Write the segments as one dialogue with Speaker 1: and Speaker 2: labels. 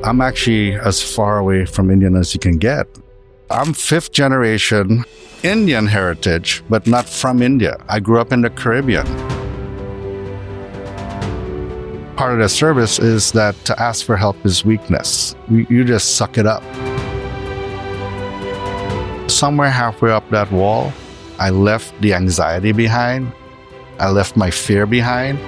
Speaker 1: I'm actually as far away from Indian as you can get. I'm fifth generation Indian heritage, but not from India. I grew up in the Caribbean. Part of the service is that to ask for help is weakness. You just suck it up. Somewhere halfway up that wall, I left the anxiety behind. I left my fear behind.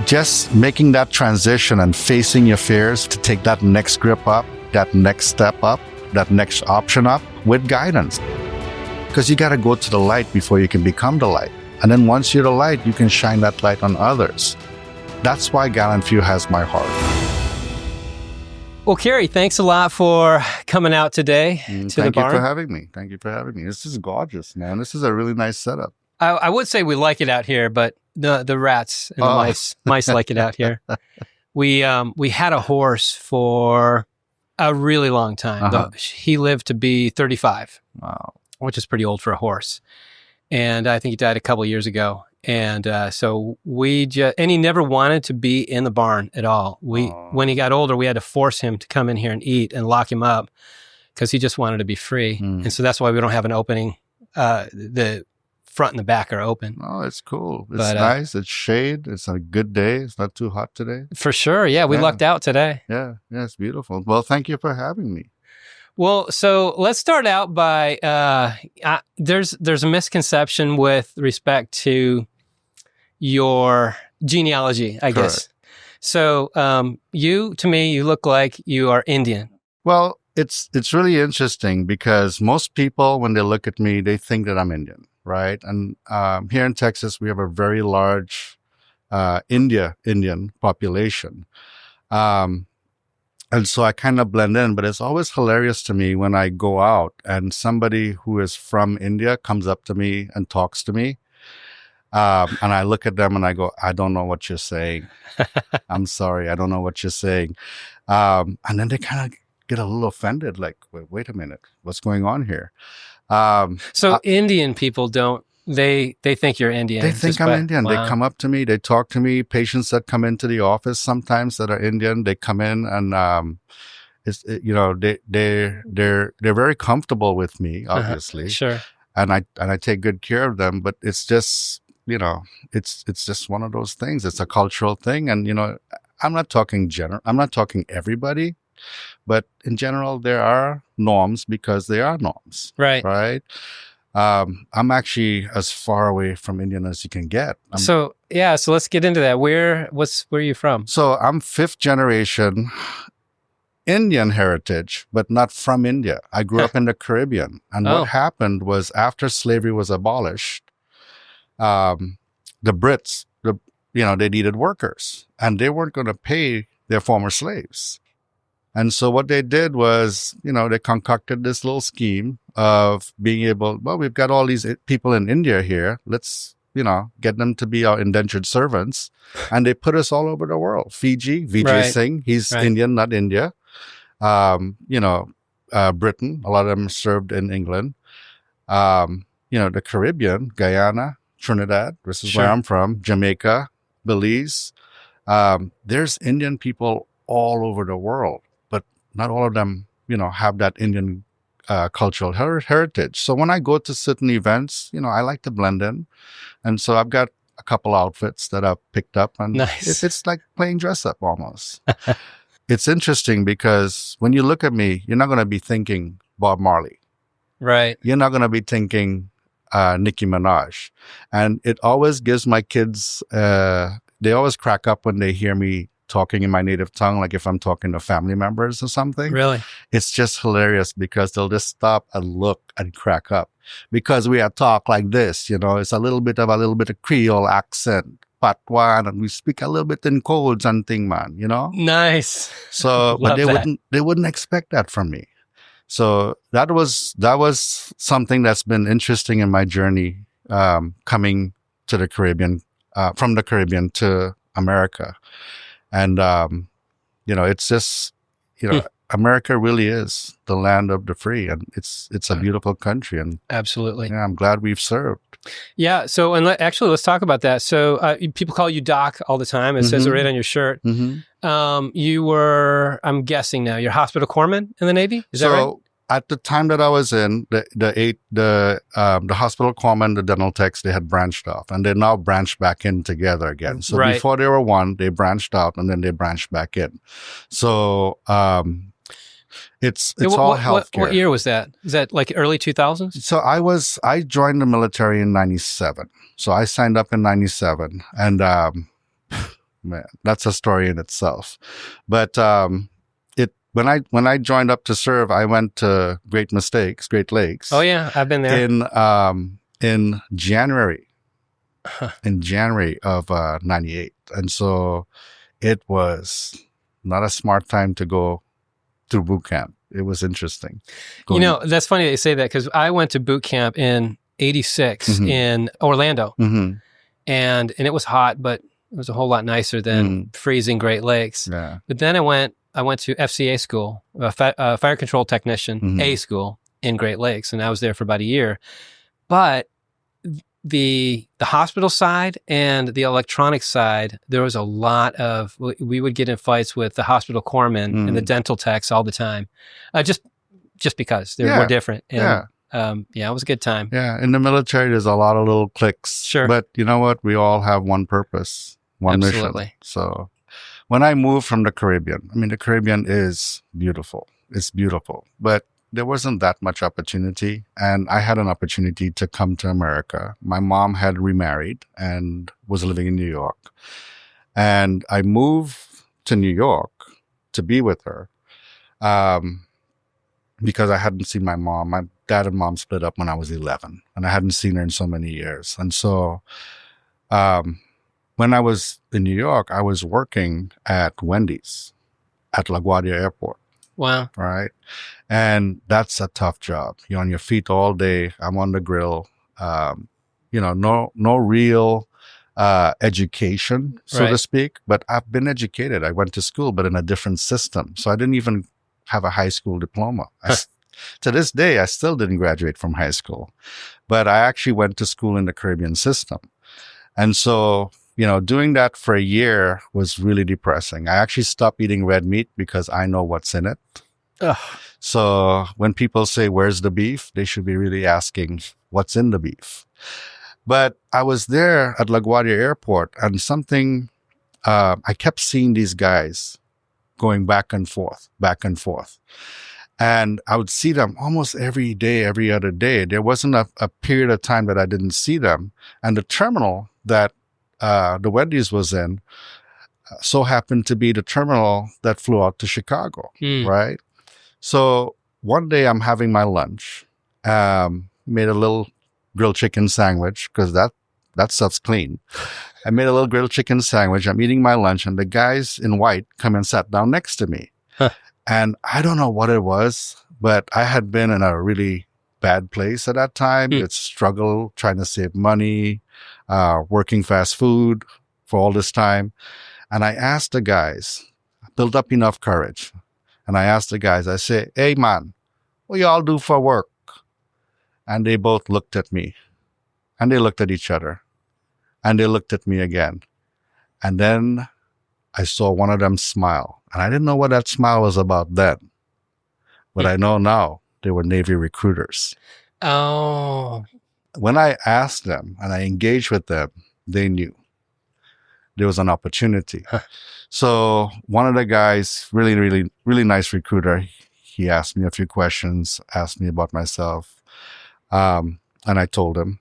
Speaker 1: Just making that transition and facing your fears to take that next grip up, that next step up, that next option up with guidance. Because you got to go to the light before you can become the light. And then once you're the light, you can shine that light on others. That's why GallantFew has my heart.
Speaker 2: Well, Kerry, thanks a lot for coming out today to the barn.
Speaker 1: Thank you for having me. Thank you for having me. This is gorgeous, man. This is a really nice setup.
Speaker 2: I would say we like it out here, but the rats and the mice like it out here. We had a horse for a really long time. He lived to be 35.
Speaker 1: Wow.
Speaker 2: Which is pretty old for a horse. And I think he died a couple of years ago. And so and he never wanted to be in the barn at all. When he got older, we had to force him to come in here and eat and lock him up because he just wanted to be free. And so that's why we don't have an opening. The front and the back are open.
Speaker 1: Oh, it's cool. It's nice. It's shade. It's a good day. It's not too hot today.
Speaker 2: For sure. Yeah, we lucked out today.
Speaker 1: Yeah, it's beautiful. Well, thank you for having me.
Speaker 2: Well, so let's start out by there's a misconception with respect to your genealogy, I guess. So to me, you look like you are Indian.
Speaker 1: Well, it's really interesting because most people, when they look at me, they think that I'm Indian, right? And here in Texas, we have a very large Indian population. And so I kind of blend in, but it's always hilarious to me when I go out and somebody who is from India comes up to me and talks to me. And I look at them and I go, I don't know what you're saying. I'm sorry. I don't know what you're saying. And then they kind of get a little offended, like, wait a minute, what's going on here?
Speaker 2: So Indian people they think you're Indian.
Speaker 1: They think I'm Indian.
Speaker 2: Wow.
Speaker 1: They come up to me. They talk to me. Patients that come into the office sometimes that are Indian, they come in and they're very comfortable with me, obviously.
Speaker 2: Sure.
Speaker 1: And I take good care of them. But it's just it's just one of those things. It's a cultural thing, and I'm not talking everybody, but in general there are norms because they are norms.
Speaker 2: Right.
Speaker 1: Right. I'm actually as far away from Indian as you can get.
Speaker 2: So let's get into that. Where are you from?
Speaker 1: So I'm fifth generation Indian heritage, but not from India. I grew up in the Caribbean. And what happened was after slavery was abolished, the Brits, they needed workers and they weren't going to pay their former slaves. And so what they did was, they concocted this little scheme of being able, we've got all these people in India here. Let's, get them to be our indentured servants. And they put us all over the world. Fiji, Vijay Singh, he's Indian, not India. Britain, a lot of them served in England. The Caribbean, Guyana, Trinidad, this is where I'm from, Jamaica, Belize. There's Indian people all over the world. Not all of them, have that Indian cultural heritage. So when I go to certain events, I like to blend in. And so I've got a couple outfits that I've picked up. And it's like playing dress up almost. It's interesting because when you look at me, you're not going to be thinking Bob Marley.
Speaker 2: Right.
Speaker 1: You're not going to be thinking Nicki Minaj. And it always gives my kids, they always crack up when they hear me talking in my native tongue, like if I'm talking to family members or something.
Speaker 2: Really? It's
Speaker 1: just hilarious because they'll just stop and look and crack up because we talk like this, it's a little bit of Creole accent, patois, and we speak a little bit in codes and thing, man,
Speaker 2: Nice.
Speaker 1: So, but they wouldn't expect that from me. So that was something that's been interesting in my journey, coming to the Caribbean, from the Caribbean to America. And, it's just, America really is the land of the free, and it's a beautiful country. And
Speaker 2: absolutely,
Speaker 1: yeah, I'm glad we've served.
Speaker 2: Yeah. So, and actually, let's talk about that. So, people call you Doc all the time. It says it right on your shirt. You were, I'm guessing now, you're hospital corpsman in the Navy. Is that right?
Speaker 1: At the time that I was in the hospital corpsmen, the dental techs, they had branched off, and they now branched back in together again. So before they were one, they branched out, and then they branched back in. So it's all healthcare.
Speaker 2: What year was that? Is that like early 2000s?
Speaker 1: So I joined the military in 97. So I signed up in 97, and man, that's a story in itself. But when I joined up to serve, I went to Great Lakes.
Speaker 2: Oh yeah, I've been there.
Speaker 1: In January. In January of 98. And so it was not a smart time to go through boot camp. It was interesting.
Speaker 2: That's funny that you say that, because I went to boot camp in 86 in Orlando. And it was hot, but it was a whole lot nicer than freezing Great Lakes.
Speaker 1: Yeah.
Speaker 2: But then I went to FCA school, fire control technician, A school in Great Lakes, and I was there for about a year. But the hospital side and the electronic side, there was a lot of, we would get in fights with the hospital corpsmen and the dental techs all the time, just because they're more different. And, it was a good time.
Speaker 1: Yeah, in the military, there's a lot of little cliques.
Speaker 2: Sure.
Speaker 1: But you know what? We all have one purpose, one mission. So when I moved from the Caribbean, the Caribbean is beautiful. It's beautiful. But there wasn't that much opportunity. And I had an opportunity to come to America. My mom had remarried and was living in New York. And I moved to New York to be with her because I hadn't seen my mom. My dad and mom split up when I was 11, and I hadn't seen her in so many years. And so when I was in New York, I was working at Wendy's at LaGuardia Airport.
Speaker 2: Wow.
Speaker 1: Right. And that's a tough job. You're on your feet all day. I'm on the grill. No real education, so to speak. But I've been educated. I went to school, but in a different system. So I didn't even have a high school diploma. To this day, I still didn't graduate from high school. But I actually went to school in the Caribbean system. And so doing that for a year was really depressing. I actually stopped eating red meat because I know what's in it. Ugh. So when people say, where's the beef? They should be really asking, what's in the beef? But I was there at LaGuardia Airport, and I kept seeing these guys going back and forth. And I would see them almost every day, every other day. There wasn't a period of time that I didn't see them. And the terminal that the Wendy's was in so happened to be the terminal that flew out to Chicago, right? So one day I'm having my lunch, made a little grilled chicken sandwich because that stuff's clean. I made a little grilled chicken sandwich. I'm eating my lunch, and the guys in white come and sat down next to me. And I don't know what it was, but I had been in a really bad place at that time. It's struggle trying to save money, working fast food for all this time. And I asked the guys, built up enough courage. And I asked the guys, I say, hey man, what y'all do for work? And they both looked at me, and they looked at each other, and they looked at me again. And then I saw one of them smile. And I didn't know what that smile was about then. But I know now they were Navy recruiters.
Speaker 2: Oh.
Speaker 1: When I asked them and I engaged with them, they knew there was an opportunity. So one of the guys, really, really, really nice recruiter, he asked me a few questions, asked me about myself. And I told him,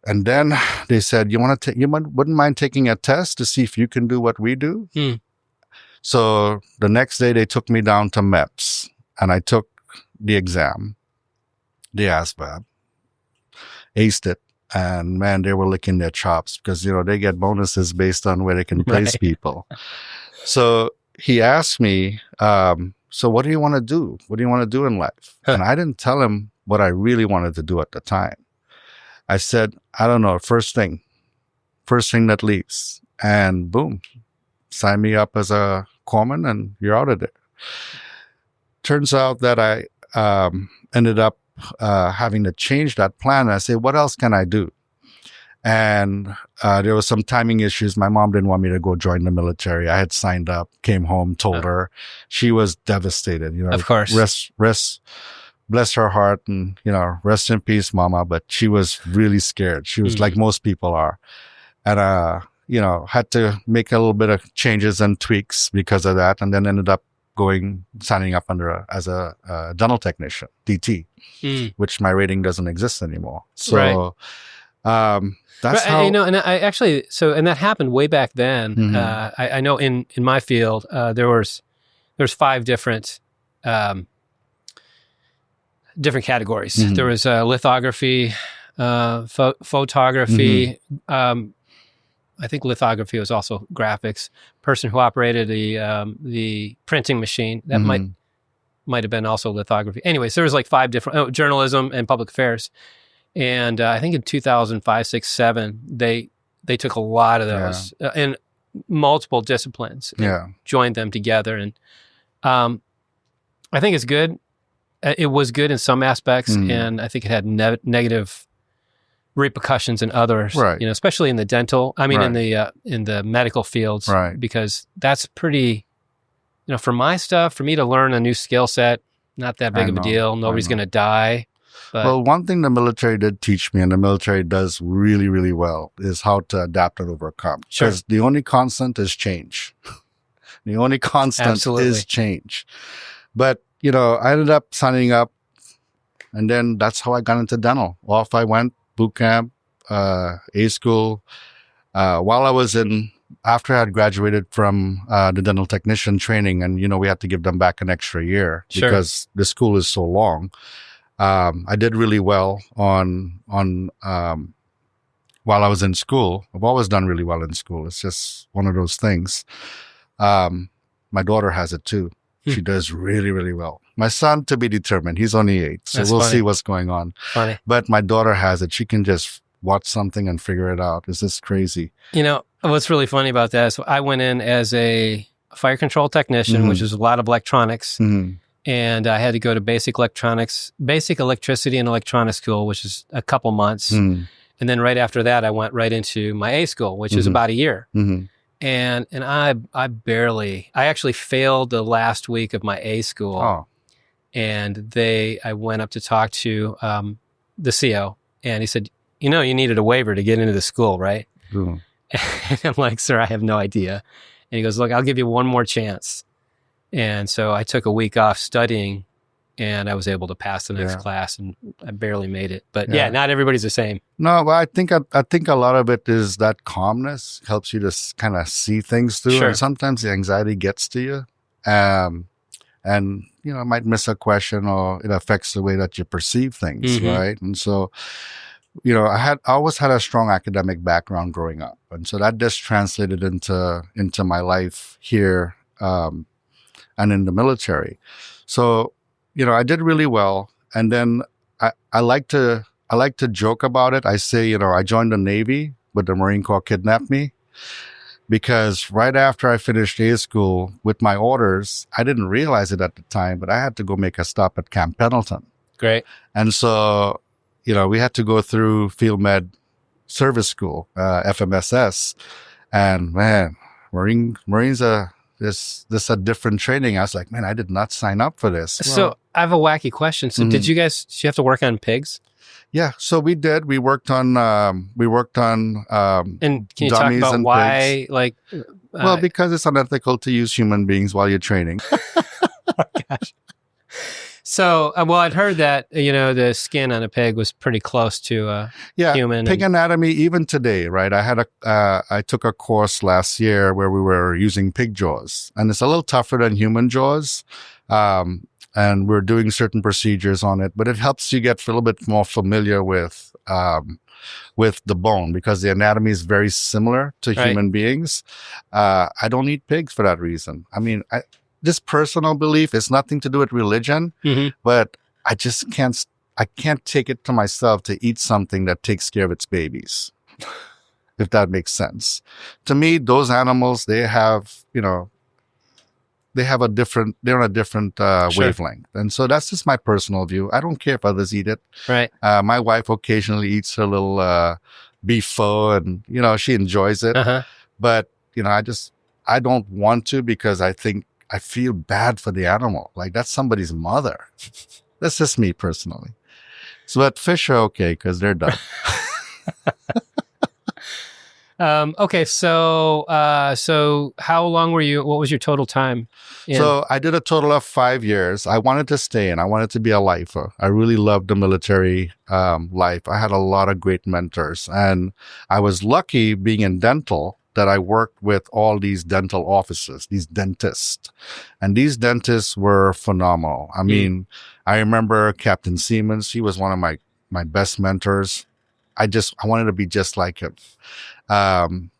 Speaker 1: And then they said, you wouldn't mind taking a test to see if you can do what we do? So the next day they took me down to MEPS, and I took the exam, the ASVAB, aced it. And man, they were licking their chops because, they get bonuses based on where they can place people. So he asked me, so what do you want to do? What do you want to do in life? And I didn't tell him what I really wanted to do at the time. I said, I don't know, first thing that leaves. And boom, sign me up as a corpsman and you're out of there. Turns out that I ended up having to change that plan. I say, what else can I do? And there was some timing issues. My mom didn't want me to go join the military. I had signed up, came home, told her. She was devastated. You know,
Speaker 2: of course.
Speaker 1: Rest, bless her heart, and rest in peace, Mama. But she was really scared. She was like most people are, and had to make a little bit of changes and tweaks because of that, and then ended up signing up as a dental technician, DT, which my rating doesn't exist anymore. So. Right. That's how,
Speaker 2: and I actually, and that happened way back then. I know in my field, there's 5 different categories. There was lithography, photography. I think lithography was also graphics. Person who operated the printing machine, that might have been also lithography. Anyways, there was like 5 different, journalism and public affairs. And I think in 2005, 6, 7, they took a lot of those in multiple disciplines. And joined them together, and I think it's good. It was good in some aspects, and I think it had negative repercussions in others. Right. Especially in the dental. I mean, in the medical fields, right? Because that's pretty. For my stuff, for me to learn a new skill set, not that big of a deal. Nobody's going to die. But,
Speaker 1: well, one thing the military did teach me, and the military does really, really well, is how to adapt and overcome. Because the only constant is change. The only constant is change. But, I ended up signing up, and then that's how I got into dental. Off I went, boot camp, A school. While I was after I had graduated from the dental technician training, and, we had to give them back an extra year because the school is so long. I did really well on while I was in school. I've always done really well in school. It's just one of those things. My daughter has it too. She does really, really well. My son, to be determined. He's only 8, so we'll see what's going on.
Speaker 2: Funny.
Speaker 1: But my daughter has it. She can just watch something and figure it out. It's just crazy.
Speaker 2: What's really funny about that is I went in as a fire control technician, which is a lot of electronics. And I had to go to basic electricity and electronics school, which is a couple months. And then right after that, I went right into my A school, which is about a year. And I actually failed the last week of my A school. Oh. And I went up to talk to the CO, and he said, you needed a waiver to get into the school, right? And I'm like, sir, I have no idea. And he goes, look, I'll give you one more chance. And so I took a week off studying, and I was able to pass the next class, and I barely made it. But not everybody's the same. No,
Speaker 1: but I think a lot of it is that calmness helps you to kind of see things through. And sometimes the anxiety gets to you, and I might miss a question, or it affects the way that you perceive things, right? And so, I always had a strong academic background growing up, and so that just translated into my life here. And in the military. So, I did really well. And then I like to joke about it. I say, I joined the Navy, but the Marine Corps kidnapped me, because right after I finished A school with my orders, I didn't realize it at the time, but I had to go make a stop at Camp Pendleton.
Speaker 2: Great. And
Speaker 1: so, we had to go through Field Med Service School, FMSS. And man, Marines are, this a different training. I was like, man, I did not sign up for this.
Speaker 2: So I have a wacky question. So did you have to work on pigs?
Speaker 1: Yeah, so we did. We worked on
Speaker 2: and can you talk about why
Speaker 1: pigs. Because it's unethical to use human beings while you're training.
Speaker 2: Oh, gosh. So, I'd heard that, the skin on a pig was pretty close to human.
Speaker 1: Pig anatomy, even today, right? I took a course last year where we were using pig jaws, and it's a little tougher than human jaws. And we're doing certain procedures on it, but it helps you get a little bit more familiar with the bone, because the anatomy is very similar to human beings. I don't eat pigs for that reason. I mean, this personal belief is nothing to do with religion, but I just can't take it to myself to eat something that takes care of its babies. if that makes sense. To me, those animals, they have, they're on a different wavelength. And so that's just my personal view. I don't care if others eat it.
Speaker 2: Right.
Speaker 1: My wife occasionally eats her little beef pho, and, she enjoys it.
Speaker 2: Uh-huh.
Speaker 1: But, I don't want to, because I feel bad for the animal. Like, that's somebody's mother. That's just me personally. So, but fish are okay because they're done.
Speaker 2: Okay, so how long were you? What was your total time?
Speaker 1: So I did a total of 5 years. I wanted to stay in. I wanted to be a lifer. I really loved the military life. I had a lot of great mentors, and I was lucky being in dental that I worked with all these dental offices, these dentists, and these dentists were phenomenal. I mean, I remember Captain Siemens. He was one of my best mentors. I wanted to be just like him. All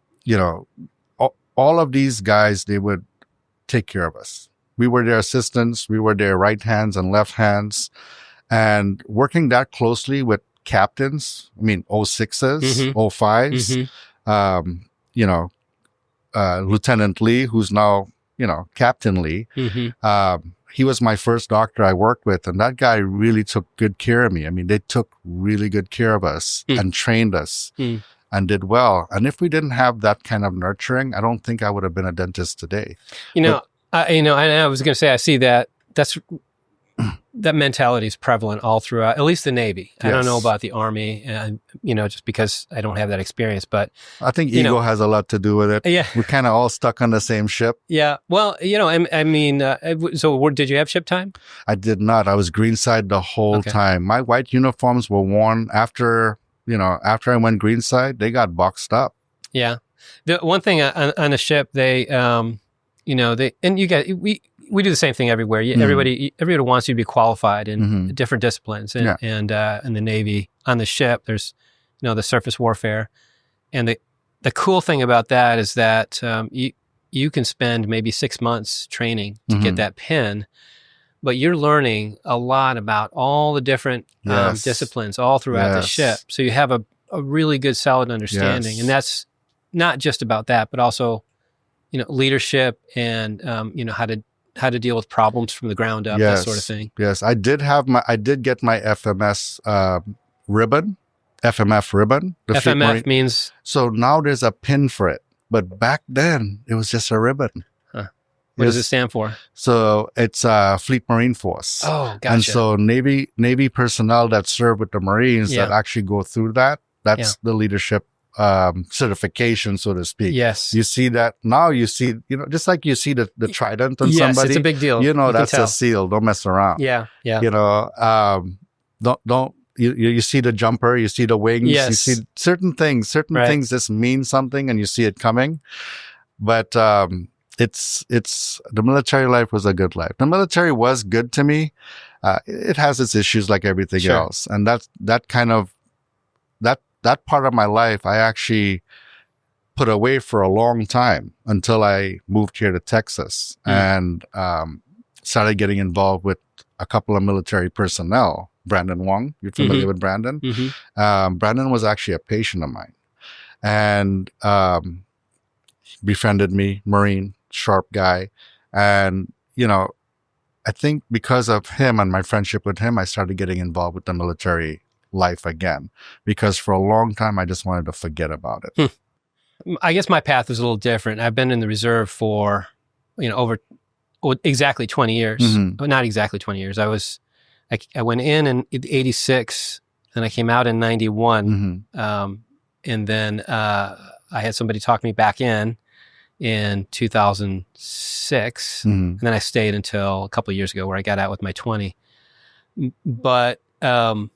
Speaker 1: of these guys, they would take care of us. We were their assistants. We were their right hands and left hands. And working that closely with captains, 06s, 05s, Lieutenant Lee, who's now, Captain Lee. He was my first doctor I worked with, and that guy really took good care of me. They took really good care of us and trained us and did well. And if we didn't have that kind of nurturing, I don't think I would have been a dentist today.
Speaker 2: I was going to say, I see that that mentality is prevalent all throughout, at least the Navy. Yes. I don't know about the Army, just because I don't have that experience, but
Speaker 1: I think ego has a lot to do with it.
Speaker 2: Yeah.
Speaker 1: We're kind of all stuck on the same ship.
Speaker 2: Yeah. Well, so did you have ship time?
Speaker 1: I did not. I was greenside the whole time. My white uniforms were worn after I went greenside, they got boxed up. Yeah.
Speaker 2: The one thing on a ship, we do the same thing everywhere. Everybody wants you to be qualified in different disciplines. And in the Navy, on the ship, there's, the surface warfare. And the cool thing about that is that you can spend maybe 6 months training to get that pin, but you're learning a lot about all the different disciplines all throughout the ship. So you have a really good, solid understanding. Yes. And that's not just about that, but also, leadership and, how to deal with problems from the ground up, that sort of thing.
Speaker 1: Yes, I did get my FMS ribbon, FMF ribbon.
Speaker 2: FMF means?
Speaker 1: So now there's a pin for it, but back then it was just a ribbon.
Speaker 2: Huh. What does it stand for?
Speaker 1: So it's Fleet Marine Force.
Speaker 2: Oh, gotcha.
Speaker 1: And so Navy personnel that serve with the Marines that actually go through that's the leadership certification, so to speak.
Speaker 2: Yes.
Speaker 1: You see that now, just like you see the trident on somebody.
Speaker 2: It's a big deal.
Speaker 1: That's a SEAL. Don't mess around.
Speaker 2: Yeah. Yeah.
Speaker 1: You see the jumper, you see the wings,
Speaker 2: yes.
Speaker 1: you see certain things just mean something and you see it coming. But, it's the military life was a good life. The military was good to me. It has its issues like everything else. And that part of my life, I actually put away for a long time until I moved here to Texas and started getting involved with a couple of military personnel. Brandon Wong, you're familiar with Brandon? Brandon was actually a patient of mine and befriended me, Marine, sharp guy. And, I think because of him and my friendship with him, I started getting involved with the military life again, because for a long time I just wanted to forget about it.
Speaker 2: I guess my path was a little different. I've been in the reserve for over exactly 20 years. Not exactly 20 years. I went in 86 and I came out in 91. And then I had somebody talk me back in 2006 and then I stayed until a couple of years ago where I got out with my 20. But I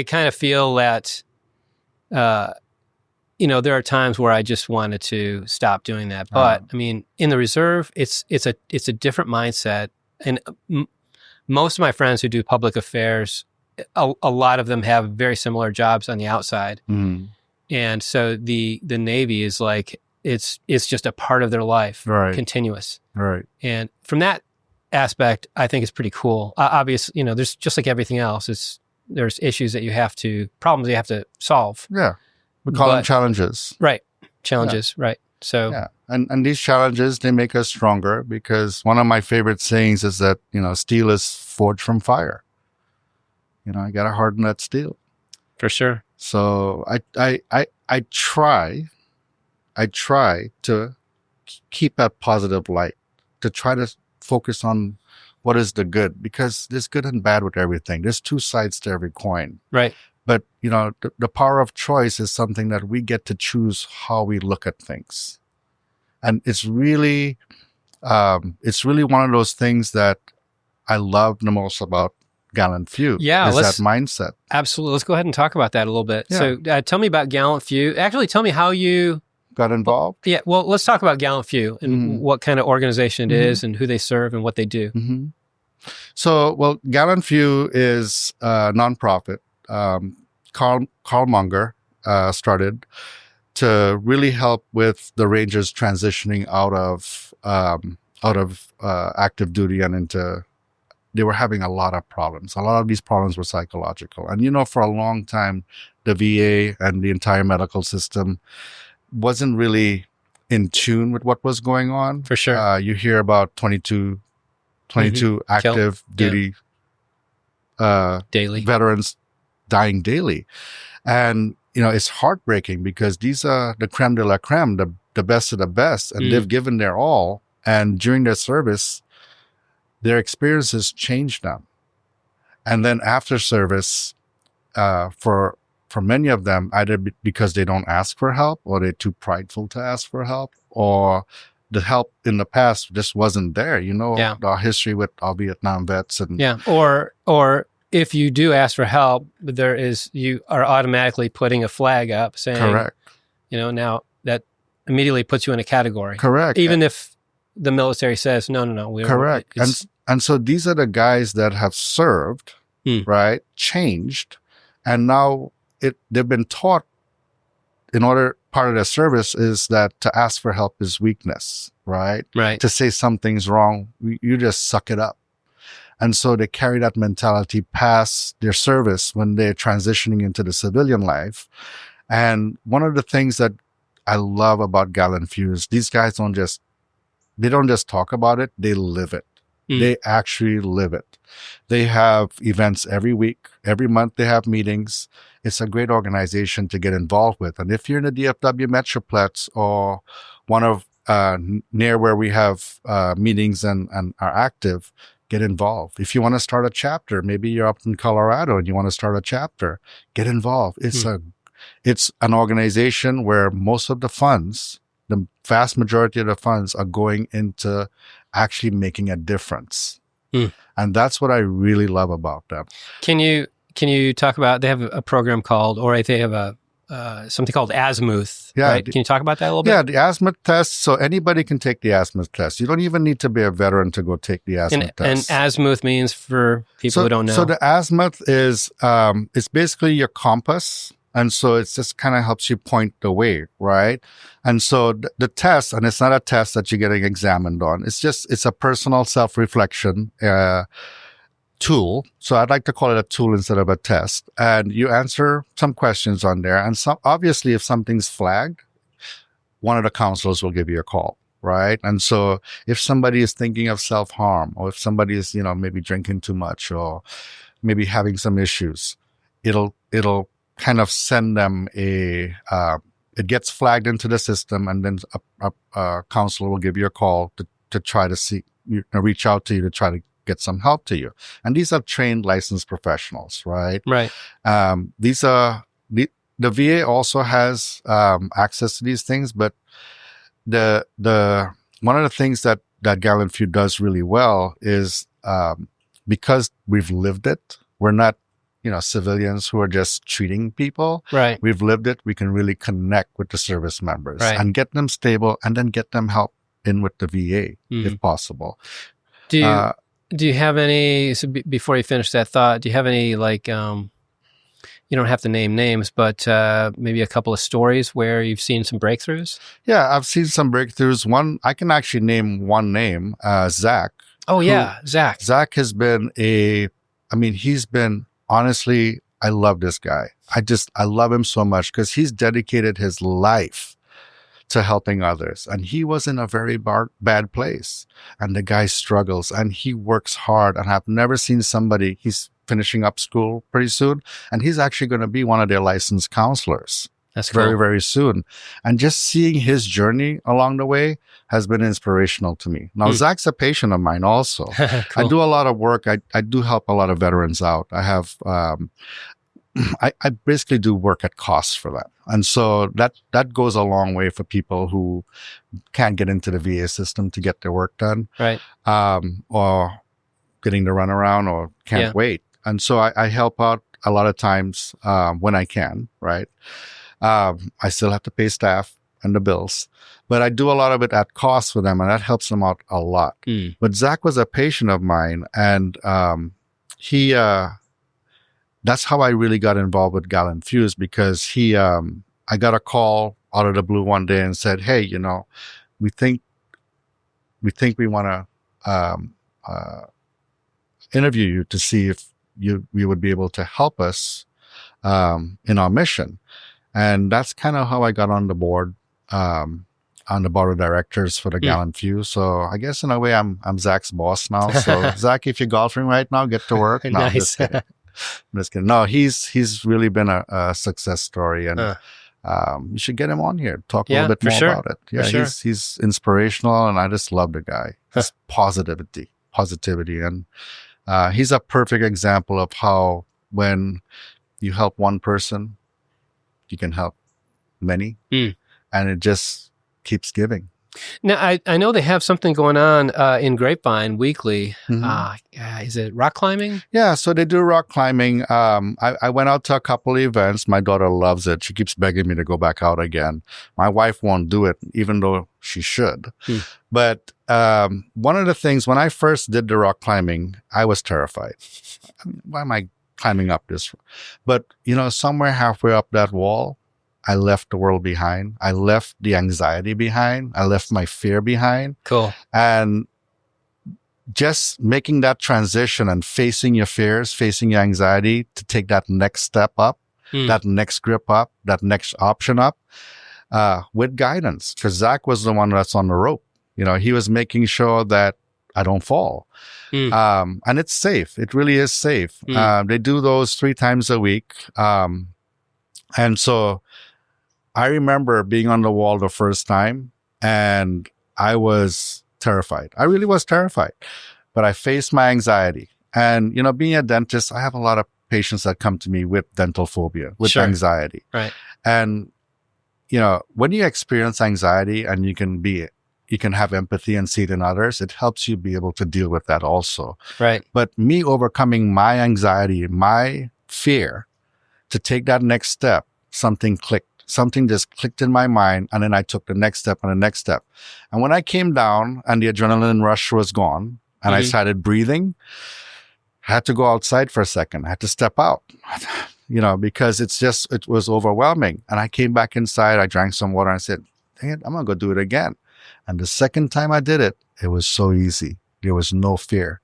Speaker 2: kind of feel that, there are times where I just wanted to stop doing that. But in the reserve, it's a different mindset. And most of my friends who do public affairs, a lot of them have very similar jobs on the outside. And so the Navy is like, it's just a part of their life, continuous.
Speaker 1: Right.
Speaker 2: And from that aspect, I think it's pretty cool. Obviously, there's just like everything else, there's issues that problems you have to solve.
Speaker 1: Yeah. We call them challenges.
Speaker 2: Right. Challenges, right. So
Speaker 1: yeah. And these challenges, they make us stronger, because one of my favorite sayings is that, steel is forged from fire. I got to harden that steel.
Speaker 2: For sure.
Speaker 1: So I try to keep that positive light, to try to focus on what is the good, because there's good and bad with everything. There's two sides to every coin.
Speaker 2: Right.
Speaker 1: But, the power of choice is something that we get to choose how we look at things. And it's really one of those things that I love the most about GallantFew.
Speaker 2: Yeah.
Speaker 1: Is that mindset.
Speaker 2: Absolutely. Let's go ahead and talk about that a little bit. Yeah. So tell me about GallantFew. Actually, tell me how you
Speaker 1: got involved.
Speaker 2: Yeah. Well, let's talk about GallantFew and what kind of organization it is and who they serve and what they do.
Speaker 1: Mm-hmm. So, GallantFew is a nonprofit. Carl Munger started to really help with the Rangers transitioning out of active duty and into. They were having a lot of problems. A lot of these problems were psychological, and for a long time, the VA and the entire medical system wasn't really in tune with what was going on.
Speaker 2: For sure,
Speaker 1: you hear about 22 active duty
Speaker 2: daily
Speaker 1: veterans dying daily. And, it's heartbreaking, because these are the creme de la creme, the best of the best, and they've given their all. And during their service, their experiences changed them. And then after service, for many of them, either because they don't ask for help, or they're too prideful to ask for help, or the help in the past just wasn't there. Our history with our Vietnam vets. And
Speaker 2: or if you do ask for help, you are automatically putting a flag up saying,
Speaker 1: correct.
Speaker 2: Now that immediately puts you in a category.
Speaker 1: Correct.
Speaker 2: Even if the military says, no.
Speaker 1: Correct. And so these are the guys that have served, right? Changed. And now they've been taught part of their service is that to ask for help is weakness, right?
Speaker 2: Right.
Speaker 1: To say something's wrong, you just suck it up. And so they carry that mentality past their service when they're transitioning into the civilian life. And one of the things that I love about GallantFew is these guys don't just talk about it, they live it. They actually live it. They have events every week, every month they have meetings. It's a great organization to get involved with. And if you're in the DFW Metroplex or one of near where we have meetings and are active, get involved. If you want to start a chapter, maybe you're up in Colorado and you want to start a chapter, get involved. It's an organization where most of the funds, the vast majority of the funds, are going into actually making a difference. And that's what I really love about them.
Speaker 2: Can you talk about, they have a program called, or they have a something called Azimuth, right? Can you talk about that a little bit?
Speaker 1: Yeah, the Azimuth test. So anybody can take the Azimuth test. You don't even need to be a veteran to go take the Azimuth test.
Speaker 2: And Azimuth means, for people who don't know.
Speaker 1: So the Azimuth is it's basically your compass. And so it just kind of helps you point the way, right? And so the test, and it's not a test that you're getting examined on. It's a personal self-reflection tool. So I'd like to call it a tool instead of a test. And you answer some questions on there. And obviously, if something's flagged, one of the counselors will give you a call, right? And so if somebody is thinking of self-harm, or if somebody is, maybe drinking too much, or maybe having some issues, it'll kind of send them it gets flagged into the system, and then a counselor will give you a call to try to see, reach out to you to try to get some help to you. And these are trained, licensed professionals, right?
Speaker 2: Right.
Speaker 1: These are the VA also has access to these things, but the one of the things that GallantFew does really well is because we've lived it. We're not civilians who are just treating people.
Speaker 2: Right.
Speaker 1: We've lived it. We can really connect with the service members,
Speaker 2: right,
Speaker 1: and get them stable, and then get them help in with the VA if possible.
Speaker 2: Do you have any, so before you finish that thought, do you have any, like, you don't have to name names, but maybe a couple of stories where you've seen some breakthroughs?
Speaker 1: Yeah, I've seen some breakthroughs. I can actually name one name, Zach.
Speaker 2: Oh, yeah, Zach.
Speaker 1: Zach has been he's been honestly I love this guy. I love him so much because he's dedicated his life to helping others. And he was in a very bad place. And the guy struggles and he works hard. And I've never seen somebody, he's finishing up school pretty soon. And he's actually going to be one of their licensed counselors.
Speaker 2: That's cool.
Speaker 1: Very, very soon. And just seeing his journey along the way has been inspirational to me. Now, Zach's a patient of mine also. Cool. I do a lot of work. I do help a lot of veterans out. I have, I basically do work at cost for that. And so that goes a long way for people who can't get into the VA system to get their work done.
Speaker 2: Right.
Speaker 1: Or getting to run around or can't wait. And so I help out a lot of times when I can, right? I still have to pay staff and the bills, but I do a lot of it at cost for them, and that helps them out a lot. But Zach was a patient of mine, and he that's how I really got involved with GallantFew, because I got a call out of the blue one day and said, hey, you know, we think we want to interview you to see if you would be able to help us in our mission. And that's kind of how I got on the board of directors for the GallantFew. So I guess in a way I'm Zach's boss now. So Zach, if you're golfing right now, get to work. No,
Speaker 2: Nice.
Speaker 1: I'm just kidding. No, he's really been a success story, and you should get him on here, talk a little bit more about it. Yeah,
Speaker 2: sure.
Speaker 1: He's inspirational, and I just love the guy. His positivity, and he's a perfect example of how when you help one person, you can help many, and it just keeps giving.
Speaker 2: Now, I know they have something going on in Grapevine weekly. Is it rock climbing?
Speaker 1: Yeah, so they do rock climbing. I went out to a couple of events. My daughter loves it. She keeps begging me to go back out again. My wife won't do it, even though she should. But one of the things, when I first did the rock climbing, I was terrified. Why am I climbing up this? But, you know, somewhere halfway up that wall, I left the world behind. I left the anxiety behind. I left my fear behind.
Speaker 2: Cool.
Speaker 1: And just making that transition and facing your fears, facing your anxiety to take that next step up, that next grip up, that next option up, with guidance. Because Zach was the one that's on the rope. You know, he was making sure that I don't fall. And it's safe. It really is safe. They do those 3 times a week. And so I remember being on the wall the first time, and I was terrified. I really was terrified, but I faced my anxiety. And, you know, being a dentist, I have a lot of patients that come to me with dental phobia, with anxiety.
Speaker 2: Right.
Speaker 1: And, you know, when you experience anxiety and you can have empathy and see it in others, it helps you be able to deal with that also.
Speaker 2: Right.
Speaker 1: But me overcoming my anxiety, my fear to take that next step, something clicked. Something just clicked in my mind, and then I took the next step and the next step. And when I came down and the adrenaline rush was gone and I started breathing, I had to go outside for a second. I had to step out, you know, because it was overwhelming. And I came back inside, I drank some water, and I said, dang it, I'm going to go do it again. And the second time I did it, it was so easy. There was no fear.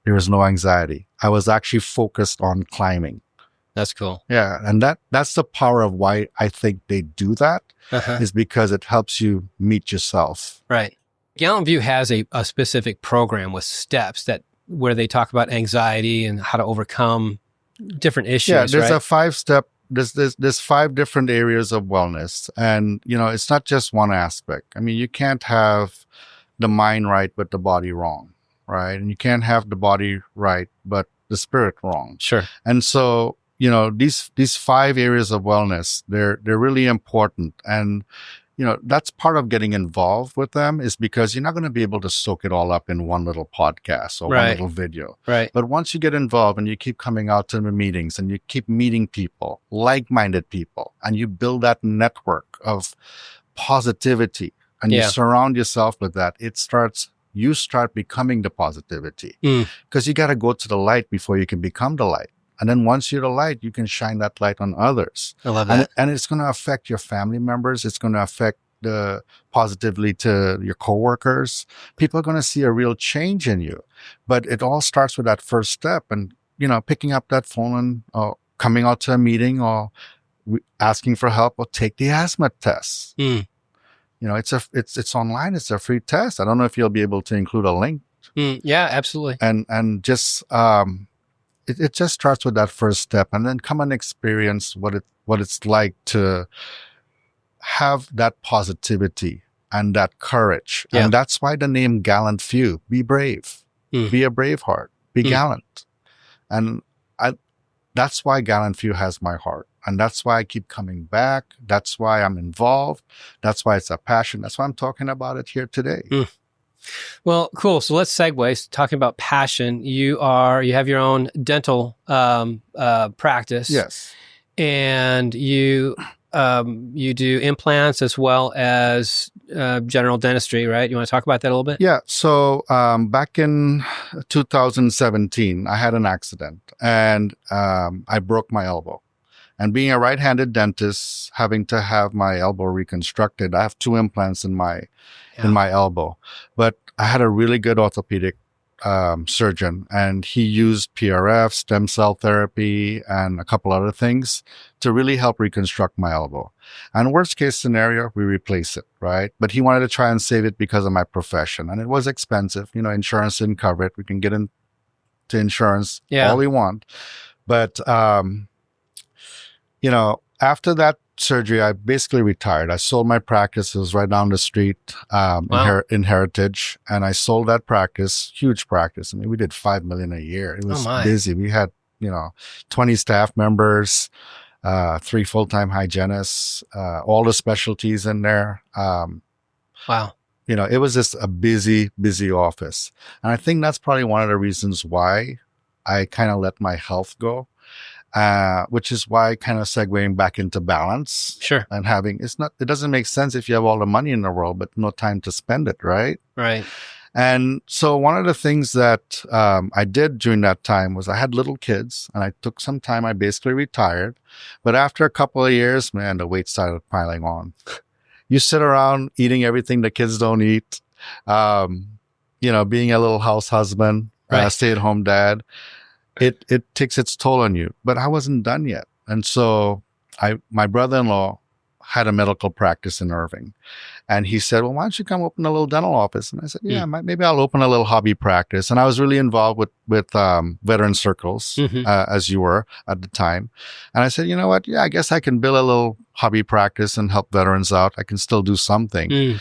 Speaker 1: There was no anxiety. I was actually focused on climbing.
Speaker 2: That's cool.
Speaker 1: Yeah. And that's the power of why I think they do that, is because it helps you meet yourself.
Speaker 2: Right. GallantFew has a specific program with steps where they talk about anxiety and how to overcome different issues.
Speaker 1: Yeah. There's
Speaker 2: a
Speaker 1: a 5-step, there's 5 different areas of wellness. And, you know, it's not just one aspect. I mean, you can't have the mind right, but the body wrong. Right. And you can't have the body right, but the spirit wrong.
Speaker 2: Sure.
Speaker 1: And so, you know, these 5 areas of wellness, they're really important. And, you know, that's part of getting involved with them, is because you're not going to be able to soak it all up in one little podcast or one little video.
Speaker 2: Right.
Speaker 1: But once you get involved and you keep coming out to the meetings and you keep meeting people, like-minded people, and you build that network of positivity and you surround yourself with that, you start becoming the positivity, because you got to go to the light before you can become the light. And then once you're the light, you can shine that light on others.
Speaker 2: I love that.
Speaker 1: And it's going to affect your family members. It's going to affect positively to your coworkers. People are going to see a real change in you. But it all starts with that first step, and, you know, picking up that phone and coming out to a meeting or asking for help, or take the Azimuth test. You know, it's online. It's a free test. I don't know if you'll be able to include a link.
Speaker 2: Yeah, absolutely.
Speaker 1: And just it just starts with that first step, and then come and experience what it's like to have that positivity and that courage.
Speaker 2: Yeah.
Speaker 1: And that's why the name GallantFew. Be brave. Be a brave heart. Be gallant. And that's why GallantFew has my heart. And that's why I keep coming back. That's why I'm involved. That's why it's a passion. That's why I'm talking about it here today.
Speaker 2: Well, cool. So let's segue. Talking about passion, you have your own dental practice.
Speaker 1: Yes.
Speaker 2: And you do implants as well as general dentistry, right? You want to talk about that a little bit?
Speaker 1: Yeah. So back in 2017, I had an accident, and I broke my elbow. And being a right-handed dentist, having to have my elbow reconstructed, I have 2 implants in my elbow. But I had a really good orthopedic surgeon, and he used PRF, stem cell therapy, and a couple other things to really help reconstruct my elbow. And worst case scenario, we replace it, right? But he wanted to try and save it because of my profession, and it was expensive. You know, insurance didn't cover it. We can get into insurance all we want, but you know, after that surgery, I basically retired. I sold my practice. It was right down the street in Heritage. And I sold that practice, huge practice. I mean, we did $5 million a year. It was busy. We had, 20 staff members, 3 full-time hygienists, all the specialties in there.
Speaker 2: Wow.
Speaker 1: It was just a busy, busy office. And I think that's probably one of the reasons why I kind of let my health go. Which is why kind of segueing back into balance.
Speaker 2: Sure.
Speaker 1: And it doesn't make sense if you have all the money in the world, but no time to spend it, right?
Speaker 2: Right.
Speaker 1: And so one of the things that I did during that time was I had little kids, and I took some time. I basically retired. But after a couple of years, man, the weight started piling on. You sit around eating everything the kids don't eat, being a little house husband, stay-at-home dad. It takes its toll on you, but I wasn't done yet. And so my brother-in-law had a medical practice in Irving, and he said, well, why don't you come open a little dental office? And I said, yeah, maybe I'll open a little hobby practice. And I was really involved with veteran circles, as you were at the time. And I said, you know what? Yeah, I guess I can build a little hobby practice and help veterans out. I can still do something.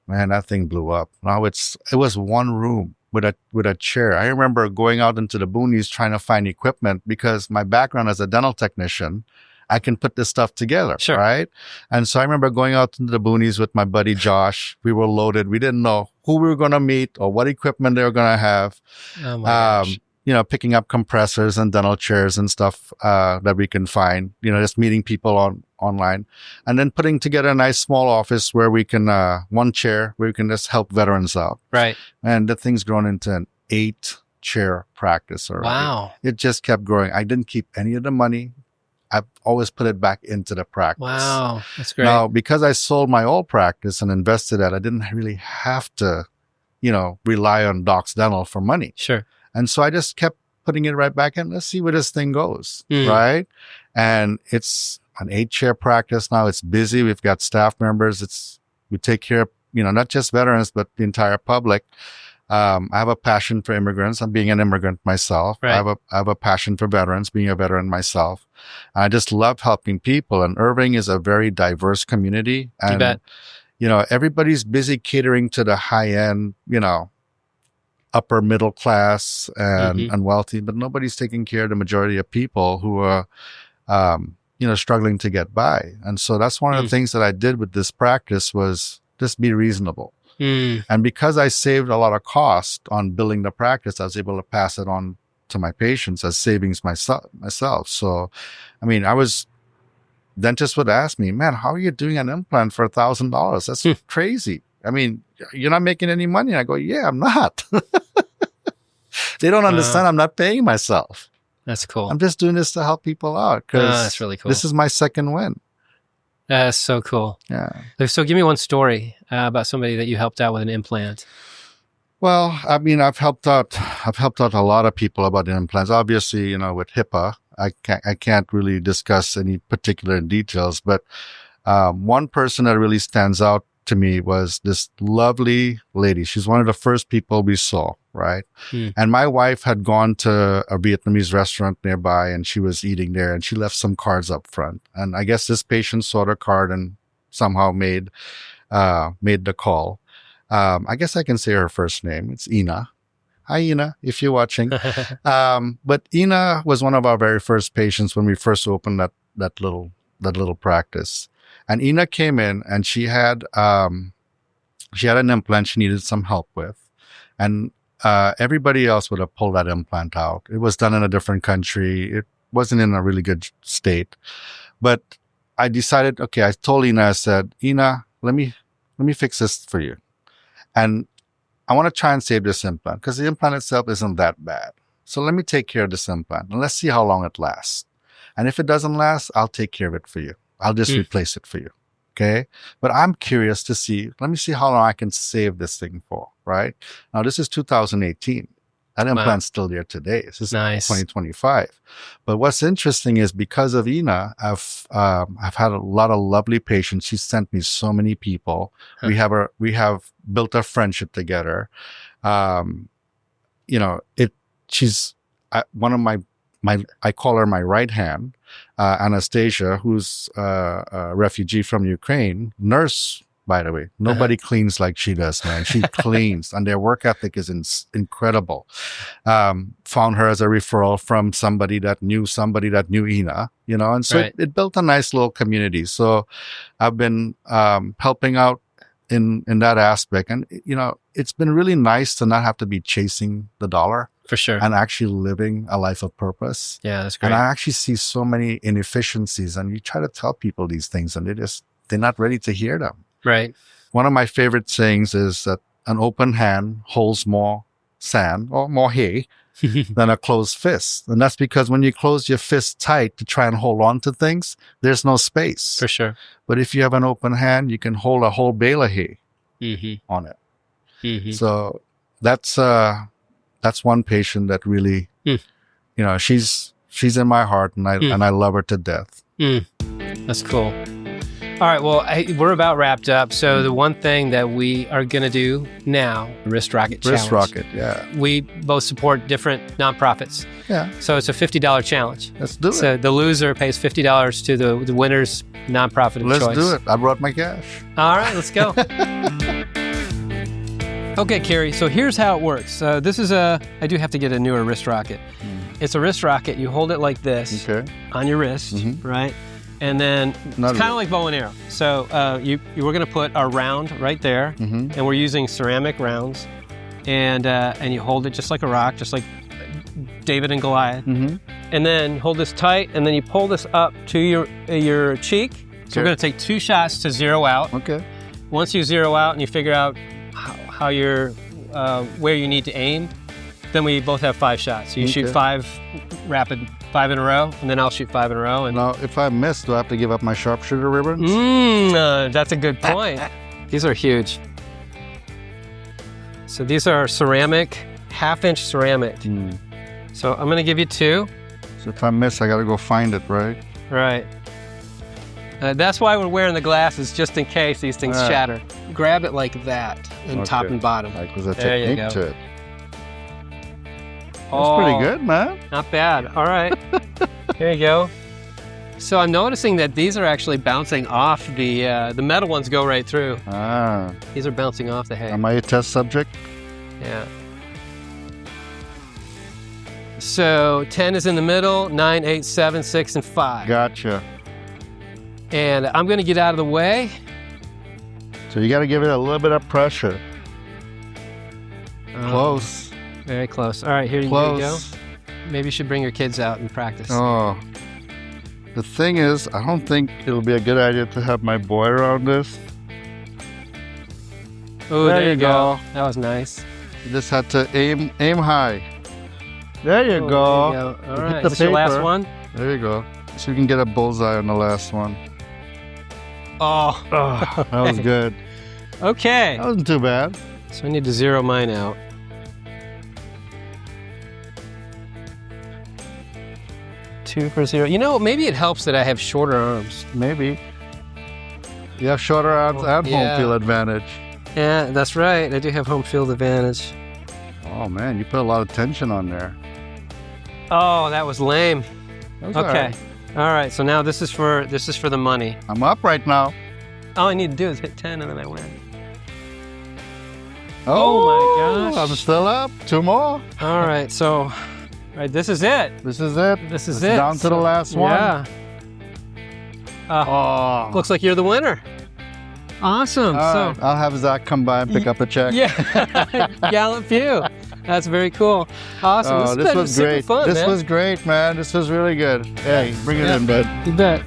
Speaker 1: Man, that thing blew up. Now it was one room with a chair. I remember going out into the boonies trying to find equipment, because my background as a dental technician, I can put this stuff together, right? And so I remember going out into the boonies with my buddy Josh. We were loaded. We didn't know who we were going to meet or what equipment they were going to have.
Speaker 2: Oh my gosh.
Speaker 1: Picking up compressors and dental chairs and stuff that we can find, just meeting people online, and then putting together a nice small office where we can, one chair where we can just help veterans out.
Speaker 2: Right. And
Speaker 1: the thing's grown into an 8-chair practice already.
Speaker 2: Wow.
Speaker 1: It just kept growing. I didn't keep any of the money. I've always put it back into the practice.
Speaker 2: Wow. That's great.
Speaker 1: Now, because I sold my old practice and invested that, I didn't really have to, rely on Doc's Dental for money.
Speaker 2: Sure. And
Speaker 1: so I just kept putting it right back in. Let's see where this thing goes, right? And it's an 8-chair practice now. It's busy. We've got staff members. We take care of, not just veterans, but the entire public. I have a passion for immigrants. I'm being an immigrant myself.
Speaker 2: Right.
Speaker 1: I have a passion for veterans, being a veteran myself. I just love helping people. And Irving is a very diverse community. And,
Speaker 2: you bet.
Speaker 1: Everybody's busy catering to the high end, upper middle class and wealthy, but nobody's taking care of the majority of people who are, struggling to get by. And so that's one of the things that I did with this practice was just be reasonable. And because I saved a lot of cost on building the practice, I was able to pass it on to my patients as savings myself. So, dentists would ask me, man, how are you doing an implant for $1,000? That's crazy. You're not making any money. I go, yeah, I'm not. They don't understand. I'm not paying myself.
Speaker 2: That's cool.
Speaker 1: I'm just doing this to help people out because
Speaker 2: that's really cool.
Speaker 1: This is my second win.
Speaker 2: That's so cool.
Speaker 1: Yeah.
Speaker 2: So give me one story about somebody that you helped out with an implant.
Speaker 1: Well, I've helped out a lot of people about the implants. Obviously, with HIPAA, I can't really discuss any particular details, but one person that really stands out to me was this lovely lady. She's one of the first people we saw, right? And my wife had gone to a Vietnamese restaurant nearby, and she was eating there, and she left some cards up front. And I guess this patient saw the card and somehow made the call. I guess I can say her first name. It's Ina. Hi, Ina, if you're watching. But Ina was one of our very first patients when we first opened that little practice. And Ina came in, and she had an implant she needed some help with. And everybody else would have pulled that implant out. It was done in a different country. It wasn't in a really good state. But I decided, okay, I told Ina, I said, Ina, let me fix this for you. And I want to try and save this implant because the implant itself isn't that bad. So let me take care of this implant and let's see how long it lasts. And if it doesn't last, I'll take care of it for you. I'll just replace it for you. Okay. But I'm curious to see, let me see how long I can save this thing for, right? Now, this is 2018. That implant's still there today. This is nice. 2025. But what's interesting is because of Ina, I've had a lot of lovely patients. She sent me so many people. We have built a friendship together. She's one of my I call her my right hand, Anastasia, who's a refugee from Ukraine, nurse, by the way. Nobody cleans like she does, man. She cleans, and their work ethic is incredible. Found her as a referral from somebody that knew Ina, and so it built a nice little community. So I've been helping out in that aspect, and it's been really nice to not have to be chasing the dollar.
Speaker 2: For sure.
Speaker 1: And actually living a life of purpose.
Speaker 2: Yeah, that's great.
Speaker 1: And I actually see so many inefficiencies, and you try to tell people these things and they're not ready to hear them.
Speaker 2: Right.
Speaker 1: One of my favorite sayings is that an open hand holds more sand or more hay than a closed fist. And that's because when you close your fist tight to try and hold on to things, there's no space.
Speaker 2: For sure.
Speaker 1: But if you have an open hand, you can hold a whole bale of hay on it. So that's one patient that really, she's in my heart, and I love her to death.
Speaker 2: That's cool. All right, well, we're about wrapped up. So the one thing that we are going to do now, Wrist Rocket Challenge.
Speaker 1: Wrist Rocket, yeah.
Speaker 2: We both support different nonprofits.
Speaker 1: Yeah.
Speaker 2: So it's a $50 challenge.
Speaker 1: Let's do it.
Speaker 2: So the loser pays $50 to the winner's nonprofit of choice.
Speaker 1: Let's do it. I brought my cash.
Speaker 2: All right, let's go. Okay, Kerry, so here's how it works. This is I do have to get a newer wrist rocket. It's a wrist rocket. You hold it like this on your wrist, right? And then it's kind of like bow and arrow. So we're going to put our round right there, and we're using ceramic rounds. And you hold it just like a rock, just like David and Goliath. And then hold this tight, and then you pull this up to your cheek. So we're going to take 2 shots to zero out.
Speaker 1: Okay.
Speaker 2: Once you zero out and you figure out how you're, where you need to aim, then we both have 5 shots. So you shoot 5 in a row, and then I'll shoot 5 in a row. And
Speaker 1: now, if I miss, do I have to give up my sharpshooter ribbons?
Speaker 2: That's a good point. These are huge. So these are ceramic, 1/2-inch ceramic. So I'm gonna give you 2.
Speaker 1: So if I miss, I gotta go find it, right?
Speaker 2: Right. That's why we're wearing the glasses, just in case these things shatter. Grab it like that, and top and bottom.
Speaker 1: Like there's a technique to it. That's pretty good, man.
Speaker 2: Not bad. All right. Here you go. So I'm noticing that these are actually bouncing off the metal ones go right through. These are bouncing off the hay.
Speaker 1: Am I a test subject?
Speaker 2: Yeah. So 10 is in the middle, 9, 8, 7, 6, and 5.
Speaker 1: Gotcha.
Speaker 2: And I'm going to get out of the way.
Speaker 1: So you got to give it a little bit of pressure. Close.
Speaker 2: Very close. All right, here you go. Maybe you should bring your kids out and practice.
Speaker 1: Oh. The thing is, I don't think it'll be a good idea to have my boy around this.
Speaker 2: Oh, there you go. That was nice.
Speaker 1: You just had to aim high. There you go.
Speaker 2: There you go. All right, is this your last one?
Speaker 1: There you go. So you can get a bullseye on the last one.
Speaker 2: Oh.
Speaker 1: That was good.
Speaker 2: Okay.
Speaker 1: That wasn't too bad.
Speaker 2: So I need to zero mine out. 2 for 0. You know, maybe it helps that I have shorter arms.
Speaker 1: Maybe. You have shorter arms and home field advantage.
Speaker 2: Yeah, that's right. I do have home field advantage.
Speaker 1: Oh man, you put a lot of tension on there.
Speaker 2: Oh, that was lame.
Speaker 1: That was
Speaker 2: okay. All right. So now this is for the money.
Speaker 1: I'm up right now.
Speaker 2: All I need to do is hit 10 and then I win.
Speaker 1: Oh
Speaker 2: my gosh.
Speaker 1: I'm still up. 2 more.
Speaker 2: All right. So, this is it.
Speaker 1: This is it.
Speaker 2: This is
Speaker 1: it's
Speaker 2: it.
Speaker 1: Down to the last one.
Speaker 2: Yeah. Looks like you're the winner. Awesome.
Speaker 1: All right. I'll have Zach come by and pick up the check.
Speaker 2: Yeah. GallantFew. That's very cool. Awesome.
Speaker 1: This was great.
Speaker 2: Fun,
Speaker 1: this was great, man. This was really good. Hey, bring it in, bud.
Speaker 2: You bet.